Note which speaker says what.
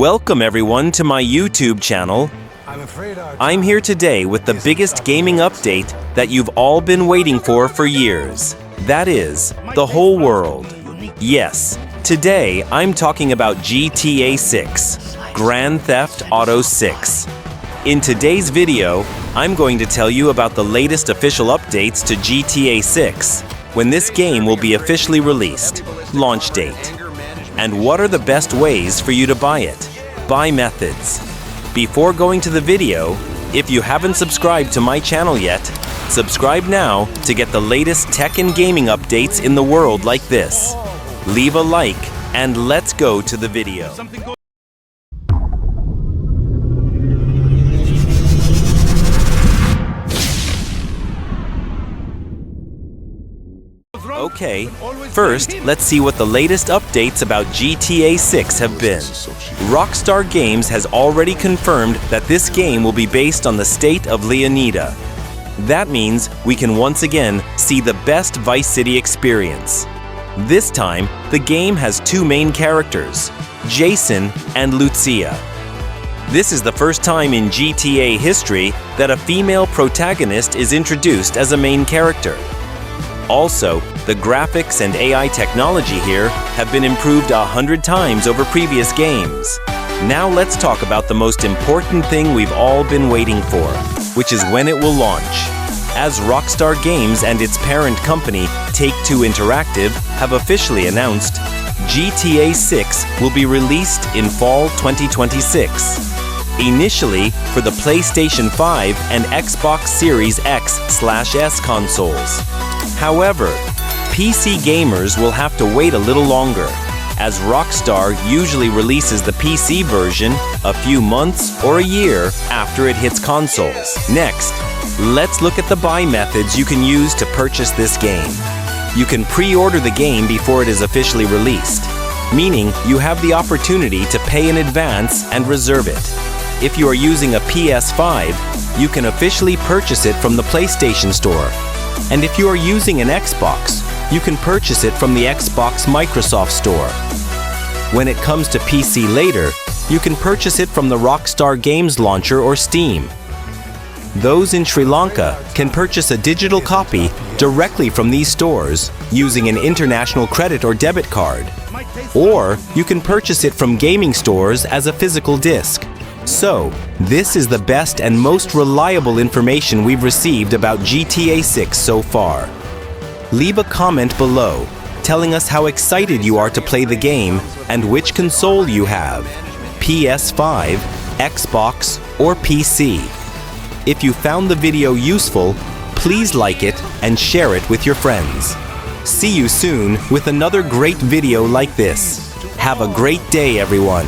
Speaker 1: Welcome everyone to my YouTube channel. I'm here today with the biggest gaming update that you've all been waiting for years. That is, the whole world. Yes, today I'm talking about GTA 6, Grand Theft Auto 6. In today's video, I'm going to tell you about the latest official updates to GTA 6, when this game will be officially released, launch date, and what are the best ways for you to buy it, buy methods. Before going to the video, if you haven't subscribed to my channel yet, subscribe now to get the latest tech and gaming updates in the world like this. Leave a like and let's go to the video. Okay, first, let's see what the latest updates about GTA 6 have been. Rockstar Games has already confirmed that this game will be based on the state of Leonida. That means we can once again see the best Vice City experience. This time, the game has two main characters, Jason and Lucia. This is the first time in GTA history that a female protagonist is introduced as a main character. Also, the graphics and AI technology here have been improved 100 times over previous games. Now let's talk about the most important thing we've all been waiting for, which is when it will launch. As Rockstar Games and its parent company, Take-Two Interactive, have officially announced, GTA 6 will be released in fall 2026. Initially for the PlayStation 5 and Xbox Series X/S consoles. However, PC gamers will have to wait a little longer, as Rockstar usually releases the PC version a few months or a year after it hits consoles. Next, let's look at the buy methods you can use to purchase this game. You can pre-order the game before it is officially released, meaning you have the opportunity to pay in advance and reserve it. If you are using a PS5, you can officially purchase it from the PlayStation Store. And if you are using an Xbox, you can purchase it from the Xbox Microsoft Store. When it comes to PC later, you can purchase it from the Rockstar Games Launcher or Steam. Those in Sri Lanka can purchase a digital copy directly from these stores using an international credit or debit card. Or you can purchase it from gaming stores as a physical disc. So, this is the best and most reliable information we've received about GTA 6 so far. Leave a comment below telling us how excited you are to play the game and which console you have, PS5, Xbox, or PC. If you found the video useful, please like it and share it with your friends. See you soon with another great video like this. Have a great day, everyone.